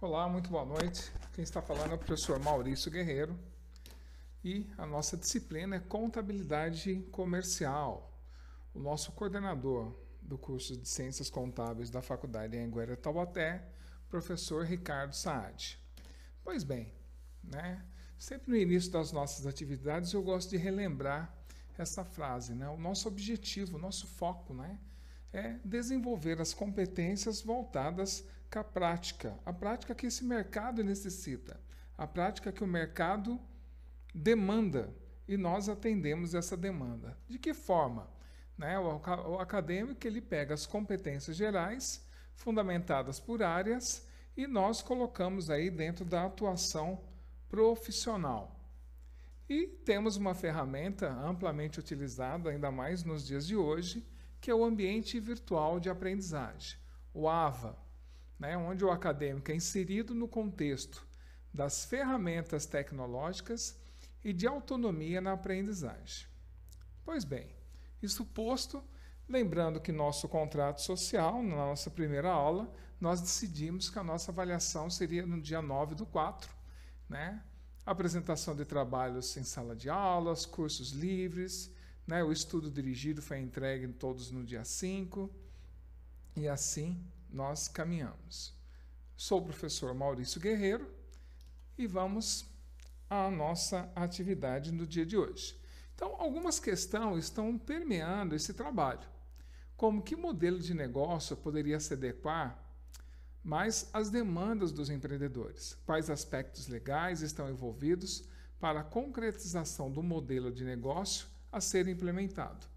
Olá, muito boa noite. Quem está falando é o professor Maurício Guerreiro e a nossa disciplina é Contabilidade Comercial. O nosso coordenador do curso de Ciências Contábeis da Faculdade Anhanguera Taubaté, professor Ricardo Saad. Pois bem, sempre no início das nossas atividades eu gosto de relembrar essa frase, O nosso objetivo, o nosso foco, é desenvolver as competências voltadas para a prática que esse mercado necessita, a prática que o mercado demanda e nós atendemos essa demanda. De que forma? O acadêmico ele pega as competências gerais, fundamentadas por áreas, e nós colocamos aí dentro da atuação profissional. E temos uma ferramenta amplamente utilizada, ainda mais nos dias de hoje, que é o ambiente virtual de aprendizagem, o AVA, onde o acadêmico é inserido no contexto das ferramentas tecnológicas e de autonomia na aprendizagem. Pois bem, isso posto, lembrando que nosso contrato social, na nossa primeira aula, nós decidimos que a nossa avaliação seria no dia 9/4, apresentação de trabalhos em sala de aulas, cursos livres, o estudo dirigido foi entregue todos no dia 5, e assim nós caminhamos. Sou o professor Maurício Guerreiro e vamos à nossa atividade no dia de hoje. Então, algumas questões estão permeando esse trabalho, como que modelo de negócio poderia se adequar mais às demandas dos empreendedores, quais aspectos legais estão envolvidos para a concretização do modelo de negócio a ser implementado.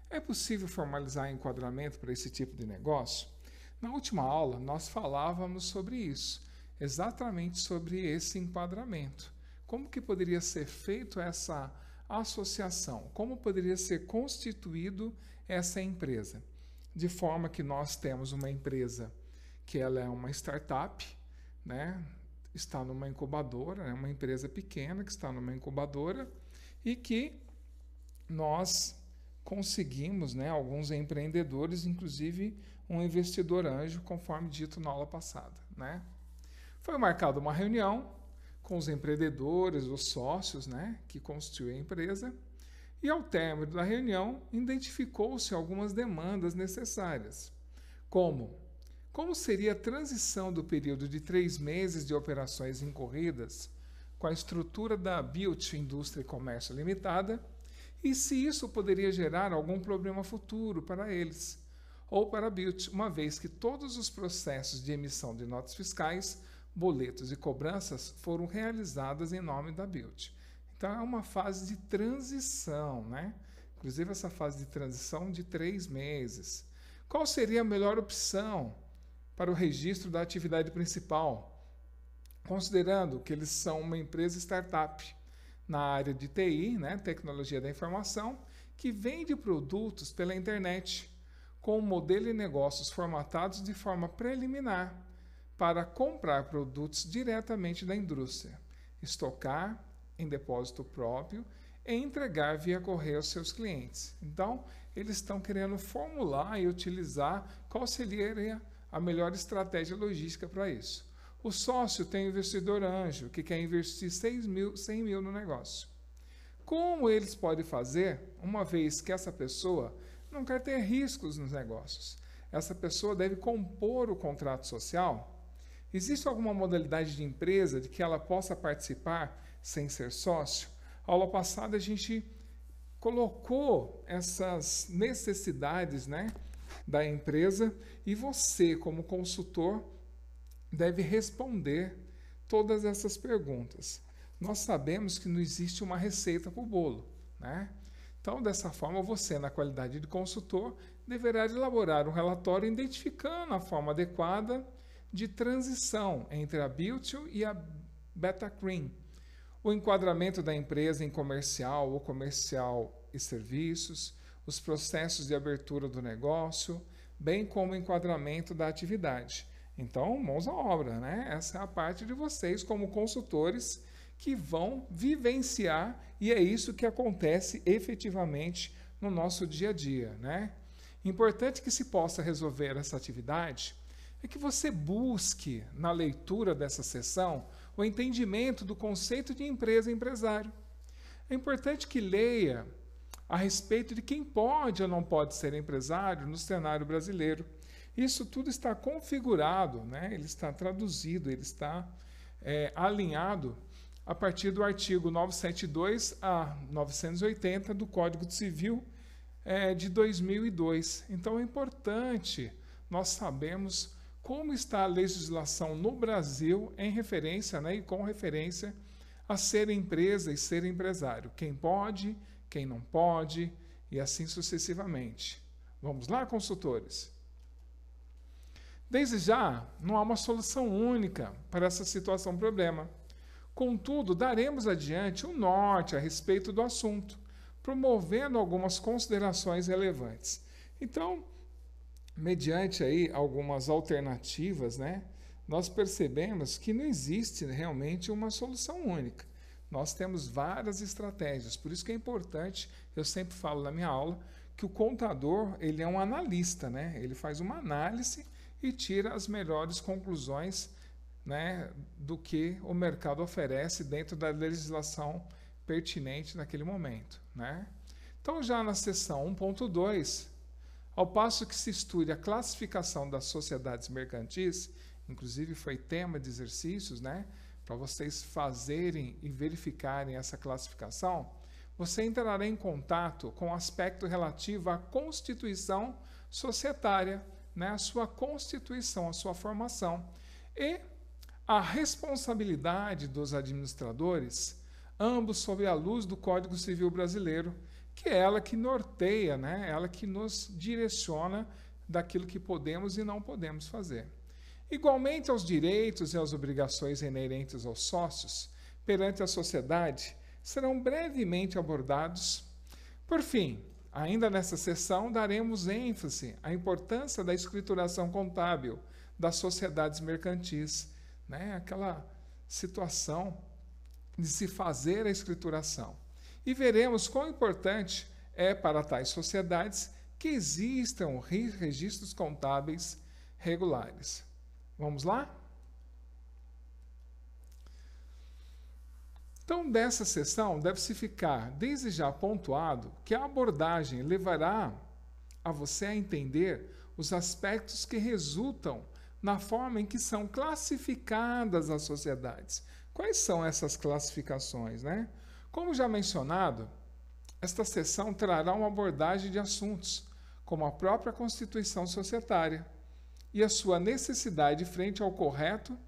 É possível formalizar enquadramento para esse tipo de negócio? Na última aula, nós falávamos sobre isso, exatamente sobre esse enquadramento. Como que poderia ser feito essa associação? Como poderia ser constituído essa empresa? De forma que nós temos uma empresa que ela é uma startup, está numa incubadora, é uma empresa pequena que está numa incubadora e que nós conseguimos, alguns empreendedores, inclusive um investidor anjo, conforme dito na aula passada. Foi marcada uma reunião com os empreendedores, os sócios que constituem a empresa, e ao término da reunião identificou-se algumas demandas necessárias, como seria a transição do período de 3 meses de operações incorridas com a estrutura da Built Indústria e Comércio Limitada, e se isso poderia gerar algum problema futuro para eles, ou para a Built, uma vez que todos os processos de emissão de notas fiscais, boletos e cobranças foram realizadas em nome da Built. Então, é uma fase de transição, Inclusive, essa fase de transição de 3 meses. Qual seria a melhor opção para o registro da atividade principal, considerando que eles são uma empresa startup na área de TI, Tecnologia da Informação, que vende produtos pela internet, com um modelo de negócios formatados de forma preliminar para comprar produtos diretamente da indústria, estocar em depósito próprio e entregar via correio aos seus clientes. Então, eles estão querendo formular e utilizar qual seria a melhor estratégia logística para isso. O sócio tem investidor anjo, que quer investir 100 mil no negócio. Como eles podem fazer, uma vez que essa pessoa não quer ter riscos nos negócios? Essa pessoa deve compor o contrato social? Existe alguma modalidade de empresa de que ela possa participar sem ser sócio? A aula passada a gente colocou essas necessidades, da empresa, e você, como consultor, deve responder todas essas perguntas. Nós sabemos que não existe uma receita para o bolo, Então, dessa forma, você, na qualidade de consultor, deverá elaborar um relatório identificando a forma adequada de transição entre a Built e a Betacream, o enquadramento da empresa em comercial ou comercial e serviços, os processos de abertura do negócio, bem como o enquadramento da atividade. Então, mãos à obra, Essa é a parte de vocês como consultores que vão vivenciar, e é isso que acontece efetivamente no nosso dia a dia, Importante que se possa resolver essa atividade é que você busque, na leitura dessa sessão, o entendimento do conceito de empresa e empresário. É importante que leia a respeito de quem pode ou não pode ser empresário no cenário brasileiro. Isso tudo está configurado, né? Ele está traduzido, ele está alinhado a partir do artigo 972 a 980 do Código Civil de 2002. Então é importante nós sabermos como está a legislação no Brasil em referência, né, e com referência a ser empresa e ser empresário. Quem pode, quem não pode, e assim sucessivamente. Vamos lá, consultores? Desde já, não há uma solução única para essa situação-problema. Contudo, daremos adiante um norte a respeito do assunto, promovendo algumas considerações relevantes. Então, mediante aí algumas alternativas, né, nós percebemos que não existe realmente uma solução única. Nós temos várias estratégias, por isso que é importante, eu sempre falo na minha aula, que o contador ele é um analista, né? Ele faz uma análise e tira as melhores conclusões, né, do que o mercado oferece dentro da legislação pertinente naquele momento, né? Então, já na seção 1.2, ao passo que se estude a classificação das sociedades mercantis, inclusive foi tema de exercícios, né, para vocês fazerem e verificarem essa classificação, você entrará em contato com o aspecto relativo à constituição societária, né, a sua constituição, a sua formação, e a responsabilidade dos administradores, ambos sob a luz do Código Civil Brasileiro, que é ela que norteia, né, ela que nos direciona daquilo que podemos e não podemos fazer. Igualmente aos direitos e às obrigações inerentes aos sócios perante a sociedade, serão brevemente abordados. Por fim, ainda nessa sessão, daremos ênfase à importância da escrituração contábil das sociedades mercantis, né? Aquela situação de se fazer a escrituração. E veremos quão importante é para tais sociedades que existam registros contábeis regulares. Vamos lá? Então, dessa sessão, deve-se ficar desde já pontuado que a abordagem levará a você a entender os aspectos que resultam na forma em que são classificadas as sociedades. Quais são essas classificações, né? Como já mencionado, esta sessão trará uma abordagem de assuntos, como a própria constituição societária e a sua necessidade frente ao correto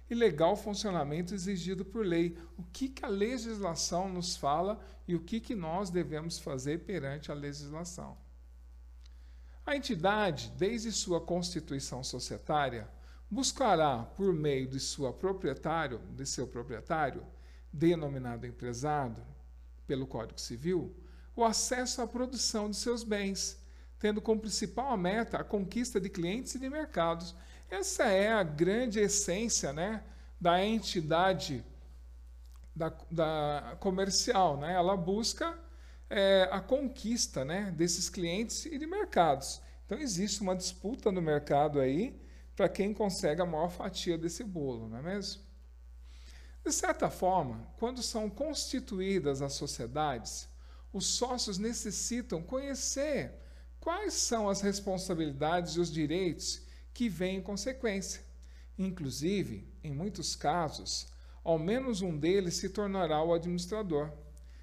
e legal funcionamento exigido por lei. O que a legislação nos fala e o que nós devemos fazer perante a legislação. A entidade, desde sua constituição societária, buscará, por meio de seu proprietário, denominado empresário pelo Código Civil, o acesso à produção de seus bens, tendo como principal meta a conquista de clientes e de mercados. Essa é a grande essência, né, da entidade da comercial, né? Ela busca a conquista, né, desses clientes e de mercados. Então, existe uma disputa no mercado aí para quem consegue a maior fatia desse bolo, não é mesmo? De certa forma, quando são constituídas as sociedades, os sócios necessitam conhecer quais são as responsabilidades e os direitos que vêm em consequência. Inclusive, em muitos casos, ao menos um deles se tornará o administrador,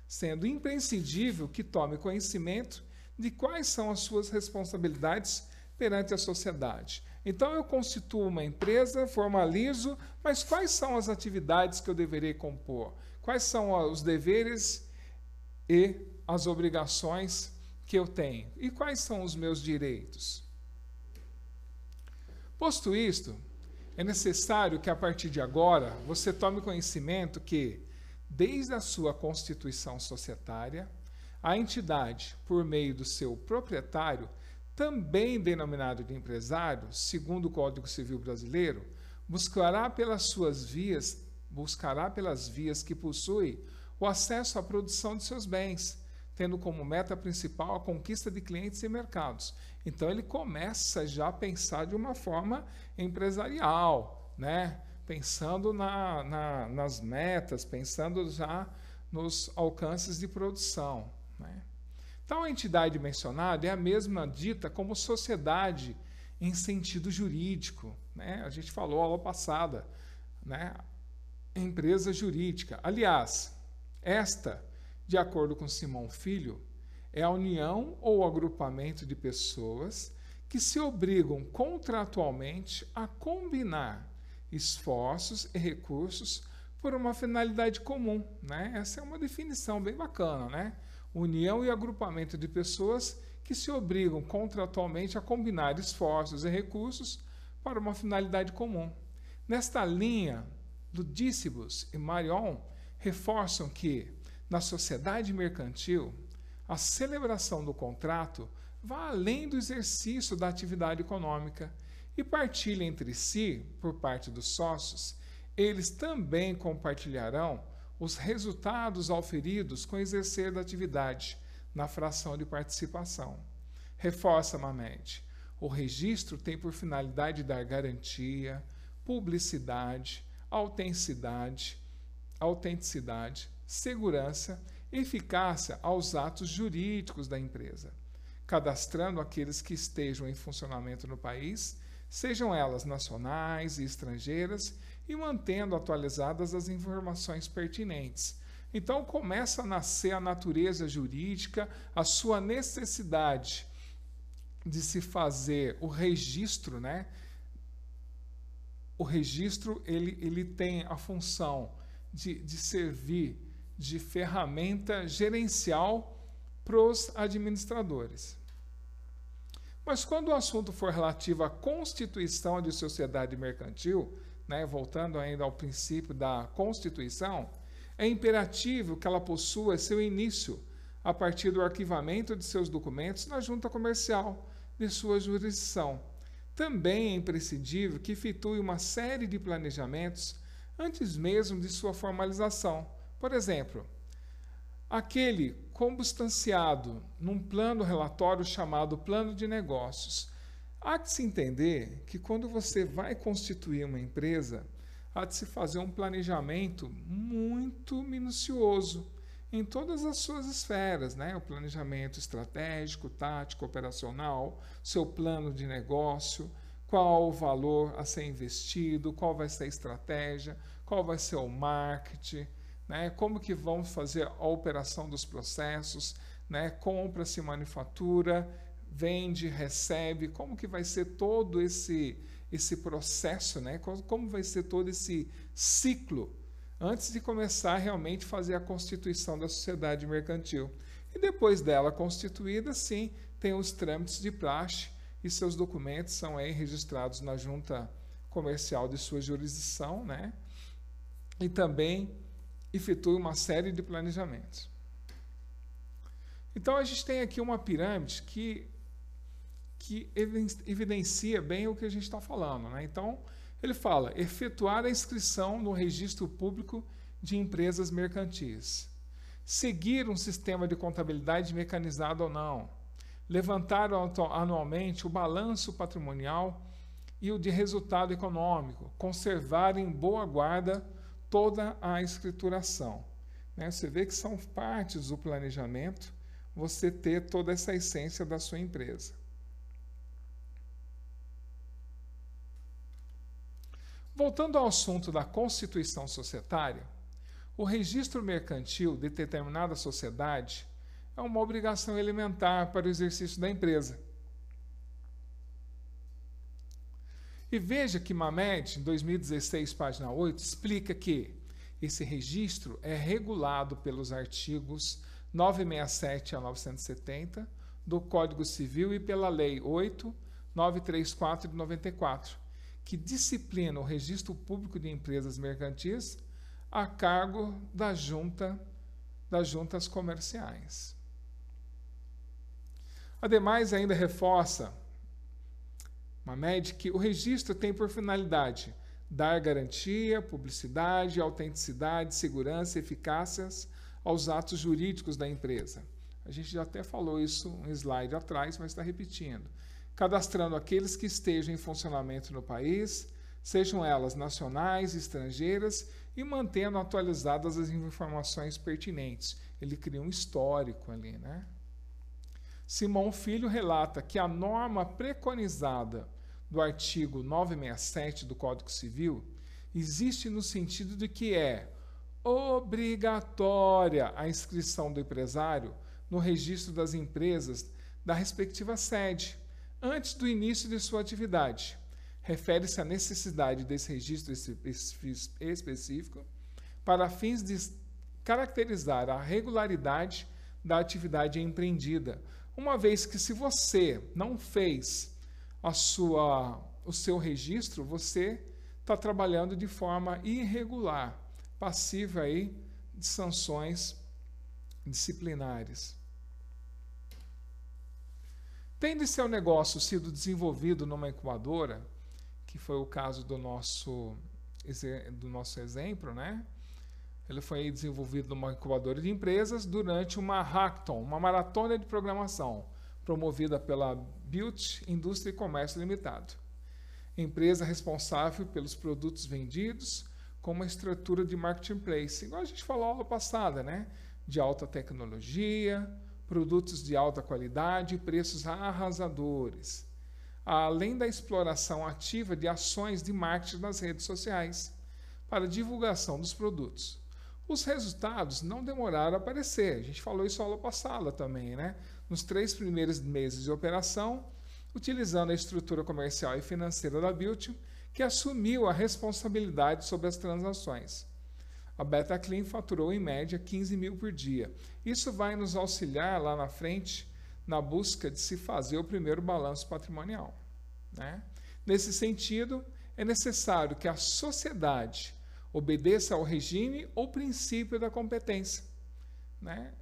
sendo imprescindível que tome conhecimento de quais são as suas responsabilidades perante a sociedade. Então, eu constituo uma empresa, formalizo, mas quais são as atividades que eu deverei compor? Quais são os deveres e as obrigações que eu tenho? E quais são os meus direitos? Posto isto, é necessário que, a partir de agora, você tome conhecimento que, desde a sua constituição societária, a entidade, por meio do seu proprietário, também denominado de empresário, segundo o Código Civil Brasileiro, buscará pelas vias que possui o acesso à produção de seus bens, tendo como meta principal a conquista de clientes e mercados. Então, ele começa já a pensar de uma forma empresarial, né? Pensando nas metas, pensando já nos alcances de produção, né? Então, a entidade mencionada é a mesma dita como sociedade em sentido jurídico, né? A gente falou aula passada, né? Empresa jurídica. Aliás, esta, de acordo com Simão Filho, é a união ou agrupamento de pessoas que se obrigam contratualmente a combinar esforços e recursos por uma finalidade comum, né? Essa é uma definição bem bacana, né? União e agrupamento de pessoas que se obrigam contratualmente a combinar esforços e recursos para uma finalidade comum. Nesta linha, Ludícibus e Marion reforçam que, na sociedade mercantil, a celebração do contrato vai além do exercício da atividade econômica e partilha entre si, por parte dos sócios, eles também compartilharão os resultados auferidos com o exercer da atividade na fração de participação. Reforça Mamed, o registro tem por finalidade dar garantia, publicidade, autenticidade, segurança e eficácia aos atos jurídicos da empresa, cadastrando aqueles que estejam em funcionamento no país, sejam elas nacionais e estrangeiras, e mantendo atualizadas as informações pertinentes. Então começa a nascer a natureza jurídica, a sua necessidade de se fazer o registro, né? O registro ele tem a função de servir de ferramenta gerencial para os administradores. Mas quando o assunto for relativo à constituição de sociedade mercantil, né, voltando ainda ao princípio da Constituição, é imperativo que ela possua seu início a partir do arquivamento de seus documentos na junta comercial de sua jurisdição. Também é imprescindível que efetue uma série de planejamentos antes mesmo de sua formalização. Por exemplo, aquele consubstanciado num plano relatório chamado plano de negócios. Há que se entender que quando você vai constituir uma empresa, há de se fazer um planejamento muito minucioso em todas as suas esferas, né? O planejamento estratégico, tático, operacional, seu plano de negócio, qual o valor a ser investido, qual vai ser a estratégia, qual vai ser o marketing, né? Como que vão fazer a operação dos processos, né? Compra-se manufatura, vende, recebe, como que vai ser todo esse processo, né? Como vai ser todo esse ciclo antes de começar realmente a fazer a constituição da sociedade mercantil. E depois dela constituída, sim, tem os trâmites de praxe e seus documentos são aí registrados na junta comercial de sua jurisdição, né? E também efetua uma série de planejamentos. Então, a gente tem aqui uma pirâmide que evidencia bem o que a gente está falando, né? Então, ele fala, efetuar a inscrição no registro público de empresas mercantis, seguir um sistema de contabilidade mecanizado ou não, levantar anualmente o balanço patrimonial e o de resultado econômico, conservar em boa guarda toda a escrituração. Né? Você vê que são partes do planejamento, você ter toda essa essência da sua empresa. Voltando ao assunto da constituição societária, o registro mercantil de determinada sociedade é uma obrigação elementar para o exercício da empresa. E veja que Mamed, em 2016, página 8, explica que esse registro é regulado pelos artigos 967 a 970 do Código Civil e pela Lei 8.934 de 94, que disciplina o registro público de empresas mercantis a cargo das juntas comerciais. Ademais, ainda reforça Mamed que o registro tem por finalidade dar garantia, publicidade, autenticidade, segurança e eficácia aos atos jurídicos da empresa. A A gente já até falou isso um slide atrás, mas está repetindo. Cadastrando aqueles que estejam em funcionamento no país, sejam elas nacionais, estrangeiras, e mantendo atualizadas as informações pertinentes. Ele cria um histórico ali, né? Simão Filho relata que a norma preconizada do artigo 967 do Código Civil existe no sentido de que é obrigatória a inscrição do empresário no registro das empresas da respectiva sede, antes do início de sua atividade. Refere-se à necessidade desse registro específico para fins de caracterizar a regularidade da atividade empreendida, uma vez que se você não fez o seu registro, você está trabalhando de forma irregular, passiva aí de sanções disciplinares. Tendo seu negócio sido desenvolvido numa incubadora, que foi o caso do nosso exemplo, né? Ele foi desenvolvido numa incubadora de empresas durante uma hackathon, uma maratona de programação, promovida pela Built Indústria e Comércio Limitado, empresa responsável pelos produtos vendidos com uma estrutura de marketplace, igual a gente falou na aula passada, né? De alta tecnologia, produtos de alta qualidade e preços arrasadores, além da exploração ativa de ações de marketing nas redes sociais para divulgação dos produtos. Os resultados não demoraram a aparecer, a gente falou isso na aula passada também, né? Nos 3 primeiros meses de operação, utilizando a estrutura comercial e financeira da Built, que assumiu a responsabilidade sobre as transações. A BetaClean faturou em média 15 mil por dia. Isso vai nos auxiliar lá na frente na busca de se fazer o primeiro balanço patrimonial, né? Nesse sentido, é necessário que a sociedade obedeça ao regime ou princípio da competência, né?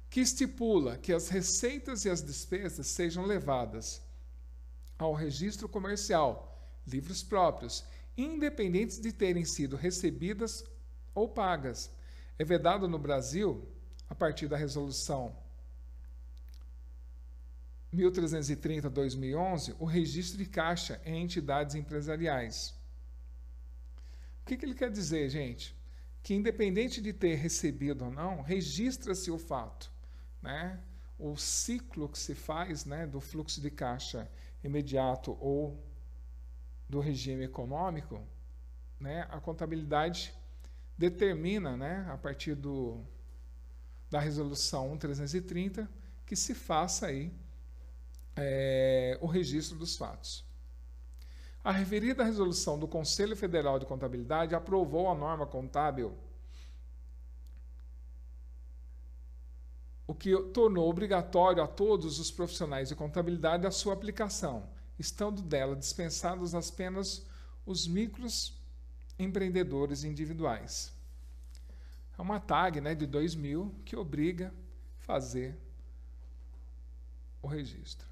Que estipula que as receitas e as despesas sejam levadas ao registro comercial, livros próprios, independentes de terem sido recebidas ou pagas. É vedado no Brasil, a partir da resolução 1330/2011, o registro de caixa em entidades empresariais. O que ele quer dizer, gente? Que independente de ter recebido ou não, registra-se o fato, né? O ciclo que se faz, né, do fluxo de caixa imediato ou do regime econômico, né, a contabilidade determina, né, a partir da resolução 1330, que se faça aí o registro dos fatos. A referida resolução do Conselho Federal de Contabilidade aprovou a norma contábil, o que tornou obrigatório a todos os profissionais de contabilidade a sua aplicação, estando dela dispensados apenas os microempreendedores individuais. É uma tag, né, de 2000 que obriga a fazer o registro.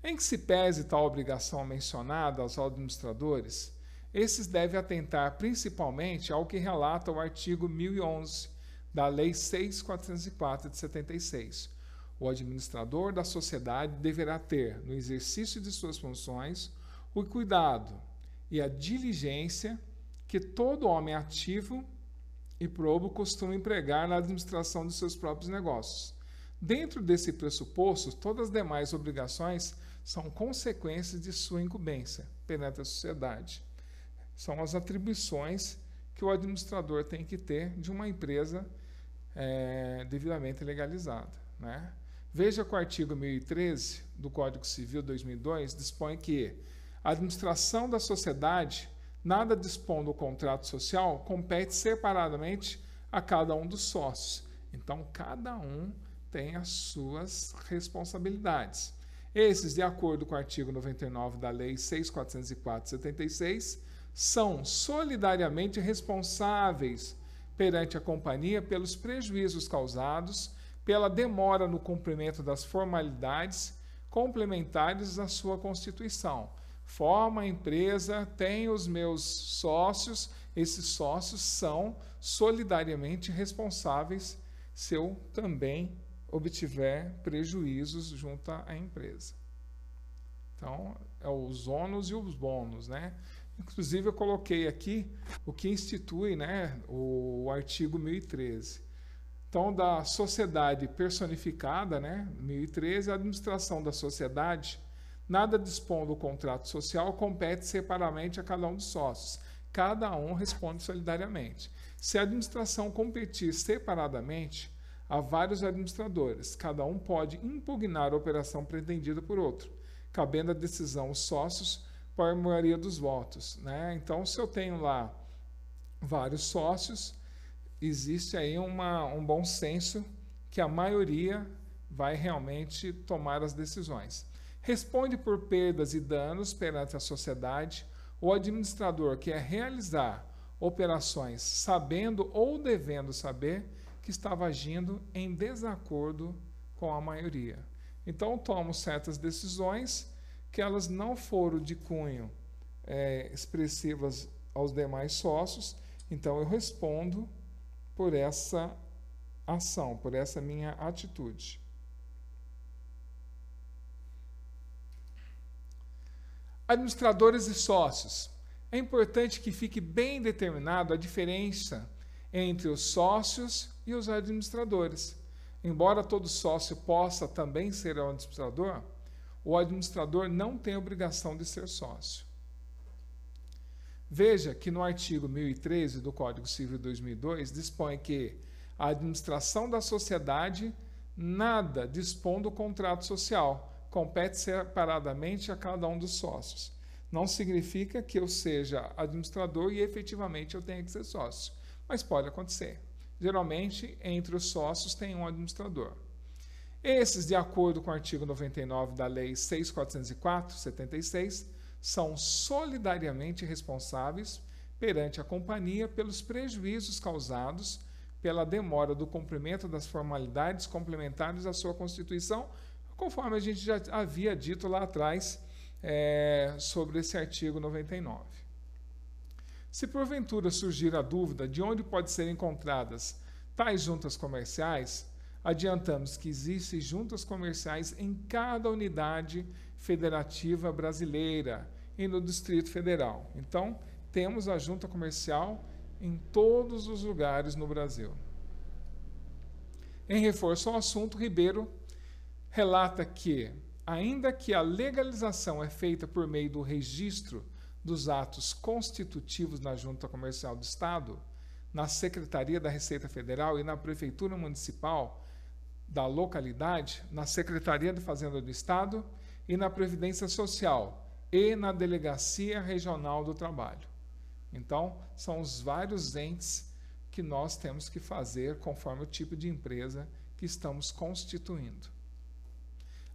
Em que se pese tal obrigação mencionada aos administradores, esses devem atentar principalmente ao que relata o artigo 1011 da Lei 6.404 de 76. O administrador da sociedade deverá ter, no exercício de suas funções, o cuidado e a diligência que todo homem ativo e probo costuma empregar na administração de seus próprios negócios. Dentro desse pressuposto, todas as demais obrigações são consequências de sua incumbência perante a sociedade. São as atribuições que o administrador tem que ter de uma empresa devidamente legalizada, né? Veja que o artigo 1013 do Código Civil 2002 dispõe que a administração da sociedade, nada dispondo do contrato social, compete separadamente a cada um dos sócios. Então, cada um tem as suas responsabilidades. Esses, de acordo com o artigo 99 da Lei 6.404 de 76, são solidariamente responsáveis perante a companhia pelos prejuízos causados pela demora no cumprimento das formalidades complementares à sua constituição. Forma a empresa, tem os meus sócios, esses sócios são solidariamente responsáveis se eu também obtiver prejuízos junto à empresa. Então, é os ônus e os bônus, né? Inclusive, eu coloquei aqui o que institui, né, o artigo 1013. Então, da sociedade personificada, né, 1013, a administração da sociedade, nada dispondo do contrato social, compete separadamente a cada um dos sócios. Cada um responde solidariamente. Se a administração competir separadamente, há vários administradores. Cada um pode impugnar a operação pretendida por outro, cabendo a decisão aos sócios por maioria dos votos, né? Então, se eu tenho lá vários sócios, existe aí um bom senso que a maioria vai realmente tomar as decisões. Responde por perdas e danos perante a sociedade o administrador que realizar operações sabendo ou devendo saber que estava agindo em desacordo com a maioria. Então, tomo certas decisões que elas não foram de cunho expressivas aos demais sócios, então eu respondo por essa ação, por essa minha atitude. Administradores e sócios. É importante que fique bem determinado a diferença entre os sócios e os administradores. Embora todo sócio possa também ser um administrador, o administrador não tem obrigação de ser sócio. Veja que no artigo 1013 do Código Civil de 2002 dispõe que a administração da sociedade nada dispõe do contrato social, compete separadamente a cada um dos sócios. Não significa que eu seja administrador e efetivamente eu tenha que ser sócio, mas pode acontecer. Geralmente, entre os sócios tem um administrador. Esses, de acordo com o artigo 99 da Lei 6.404/76, são solidariamente responsáveis perante a companhia pelos prejuízos causados pela demora do cumprimento das formalidades complementares à sua Constituição, conforme a gente já havia dito lá atrás sobre esse artigo 99. Se porventura surgir a dúvida de onde podem ser encontradas tais juntas comerciais, adiantamos que existem juntas comerciais em cada unidade federativa brasileira e no Distrito Federal. Então, temos a junta comercial em todos os lugares no Brasil. Em reforço ao assunto, Ribeiro relata que, ainda que a legalização é feita por meio do registro dos atos constitutivos na Junta Comercial do Estado, na Secretaria da Receita Federal e na Prefeitura Municipal da localidade, na Secretaria de Fazenda do Estado e na Previdência Social e na Delegacia Regional do Trabalho. Então, são os vários entes que nós temos que fazer conforme o tipo de empresa que estamos constituindo.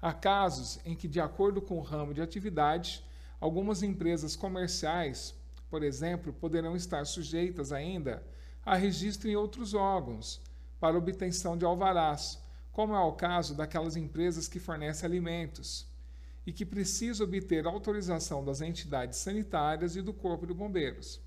Há casos em que, de acordo com o ramo de atividade, algumas empresas comerciais, por exemplo, poderão estar sujeitas ainda a registro em outros órgãos para obtenção de alvarás, como é o caso daquelas empresas que fornecem alimentos e que precisam obter autorização das entidades sanitárias e do Corpo de Bombeiros.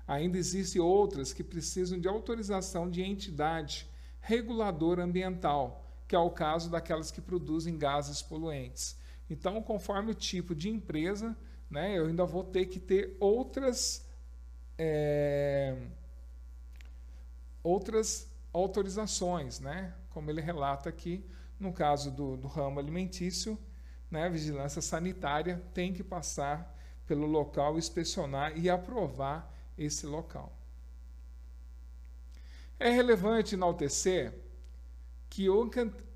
Ainda existem outras que precisam de autorização de entidade reguladora ambiental, que é o caso daquelas que produzem gases poluentes. Então, conforme o tipo de empresa, né, eu ainda vou ter que ter outras autorizações, né, como ele relata aqui, no caso do ramo alimentício, né, a vigilância sanitária tem que passar pelo local, inspecionar e aprovar esse local. É relevante enaltecer que o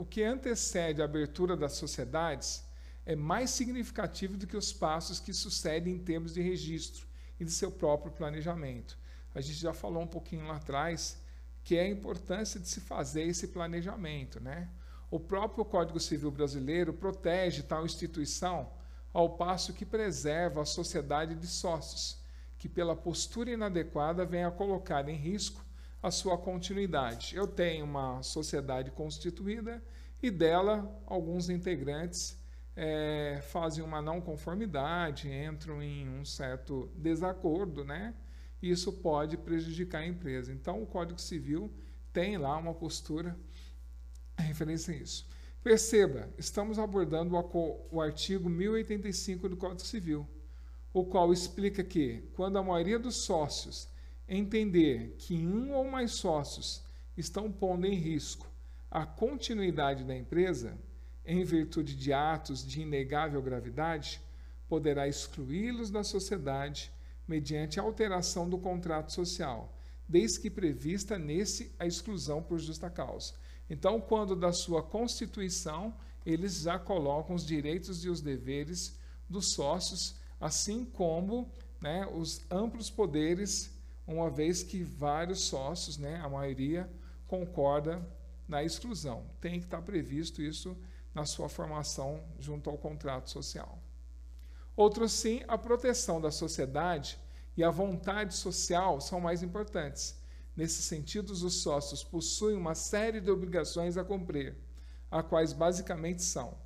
que antecede a abertura das sociedades é mais significativo do que os passos que sucedem em termos de registro e de seu próprio planejamento. A gente já falou um pouquinho lá atrás que é a importância de se fazer esse planejamento, né? O próprio Código Civil brasileiro protege tal instituição ao passo que preserva a sociedade de sócios, que pela postura inadequada vem a colocar em risco a sua continuidade. Eu tenho uma sociedade constituída e dela alguns integrantes fazem uma não conformidade, entram em um certo desacordo, né? Isso pode prejudicar a empresa. Então, o Código Civil tem lá uma postura em referência a isso. Perceba, estamos abordando o artigo 1085 do Código Civil, o qual explica que, quando a maioria dos sócios entender que um ou mais sócios estão pondo em risco a continuidade da empresa, em virtude de atos de inegável gravidade, poderá excluí-los da sociedade mediante alteração do contrato social, desde que prevista nesse a exclusão por justa causa. Então, quando da sua constituição, eles já colocam os direitos e os deveres dos sócios, assim como, né, os amplos poderes, uma vez que vários sócios, né, a maioria, concorda na exclusão. Tem que estar previsto isso na sua formação junto ao contrato social. Outro sim, a proteção da sociedade e a vontade social são mais importantes. Nesse sentido, os sócios possuem uma série de obrigações a cumprir, a quais basicamente são: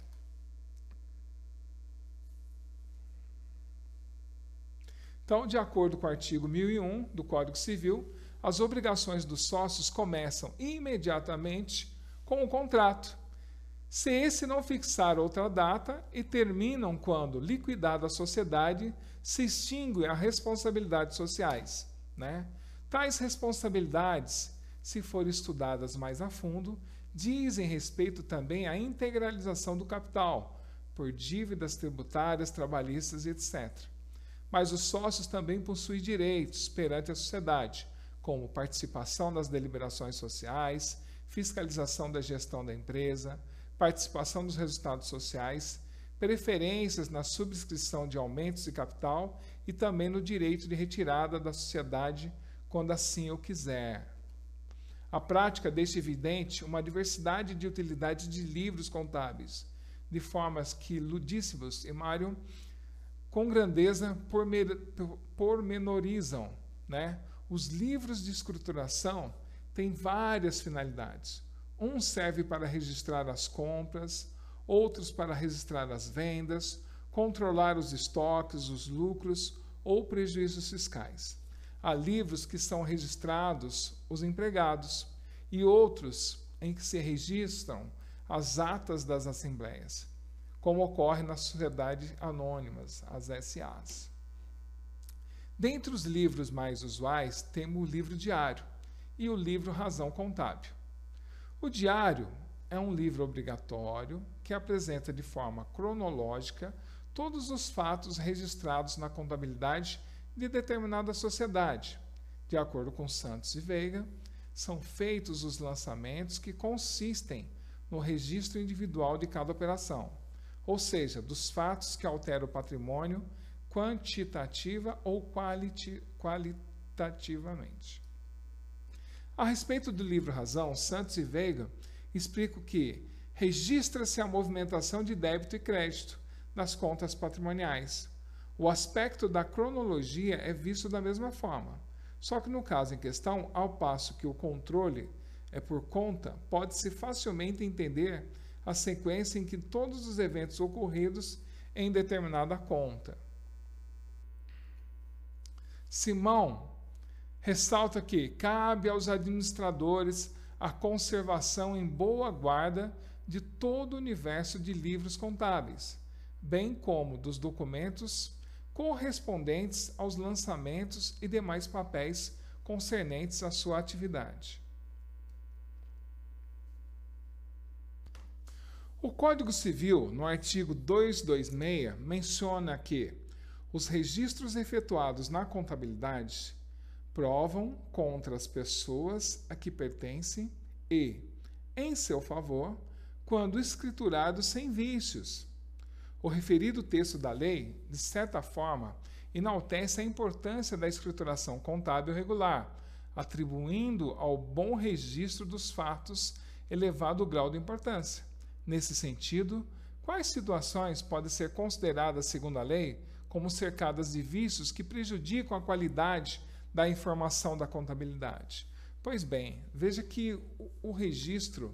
então, de acordo com o artigo 1001 do Código Civil, as obrigações dos sócios começam imediatamente com o contrato, se esse não fixar outra data, e terminam quando, liquidada a sociedade, se extinguem as responsabilidades sociais, né? Tais responsabilidades, se forem estudadas mais a fundo, dizem respeito também à integralização do capital, por dívidas tributárias, trabalhistas e etc. Mas os sócios também possuem direitos perante a sociedade, como participação nas deliberações sociais, fiscalização da gestão da empresa, participação dos resultados sociais, preferências na subscrição de aumentos de capital e também no direito de retirada da sociedade quando assim o quiser. A prática deixa evidente uma diversidade de utilidades de livros contábeis, de formas que Ludícios e Mário, com grandeza, pormenorizam, né? Os livros de escrituração têm várias finalidades. Um serve para registrar as compras, outros para registrar as vendas, controlar os estoques, os lucros ou prejuízos fiscais. Há livros que são registrados os empregados e outros em que se registram as atas das assembleias, como ocorre nas sociedades anônimas, as SAs. Dentre os livros mais usuais, temos o livro diário e o livro Razão Contábil. O diário é um livro obrigatório que apresenta de forma cronológica todos os fatos registrados na contabilidade de determinada sociedade. De acordo com Santos e Veiga, são feitos os lançamentos que consistem no registro individual de cada operação, ou seja, dos fatos que alteram o patrimônio quantitativa ou qualitativamente. A respeito do livro Razão, Santos e Veiga explicam que registra-se a movimentação de débito e crédito nas contas patrimoniais. O aspecto da cronologia é visto da mesma forma, só que no caso em questão, ao passo que o controle é por conta, pode-se facilmente entender a sequência em que todos os eventos ocorridos em determinada conta. Simão ressalta que cabe aos administradores a conservação em boa guarda de todo o universo de livros contábeis, bem como dos documentos correspondentes aos lançamentos e demais papéis concernentes à sua atividade. O Código Civil, no artigo 226, menciona que os registros efetuados na contabilidade provam contra as pessoas a que pertencem e, em seu favor, quando escriturados sem vícios. O referido texto da lei, de certa forma, enaltece a importância da escrituração contábil regular, atribuindo ao bom registro dos fatos elevado grau de importância. Nesse sentido, quais situações podem ser consideradas, segundo a lei, como cercadas de vícios que prejudicam a qualidade da informação da contabilidade? Pois bem, veja que o registro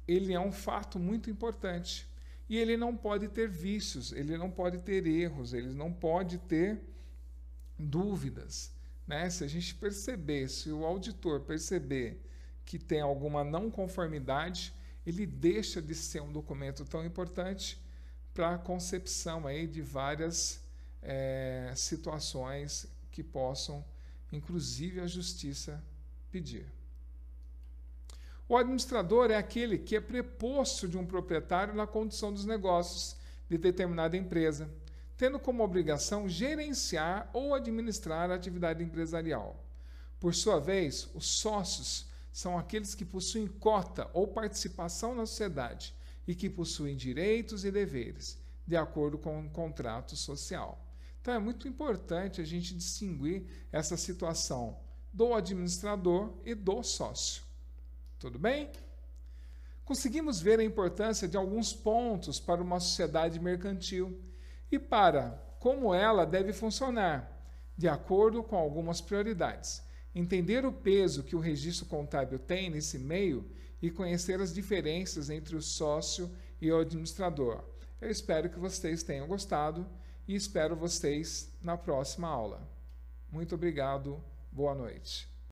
ele é um fato muito importante e ele não pode ter vícios, ele não pode ter erros, ele não pode ter dúvidas, né? Se a gente perceber, se o auditor perceber que tem alguma não conformidade, ele deixa de ser um documento tão importante para a concepção aí de várias situações que possam, inclusive, a justiça pedir. O administrador é aquele que é preposto de um proprietário na condução dos negócios de determinada empresa, tendo como obrigação gerenciar ou administrar a atividade empresarial. Por sua vez, os sócios são aqueles que possuem cota ou participação na sociedade e que possuem direitos e deveres, de acordo com o contrato social. Então é muito importante a gente distinguir essa situação do administrador e do sócio. Tudo bem? Conseguimos ver a importância de alguns pontos para uma sociedade mercantil e para como ela deve funcionar, de acordo com algumas prioridades. Entender o peso que o registro contábil tem nesse meio e conhecer as diferenças entre o sócio e o administrador. Eu espero que vocês tenham gostado e espero vocês na próxima aula. Muito obrigado, boa noite.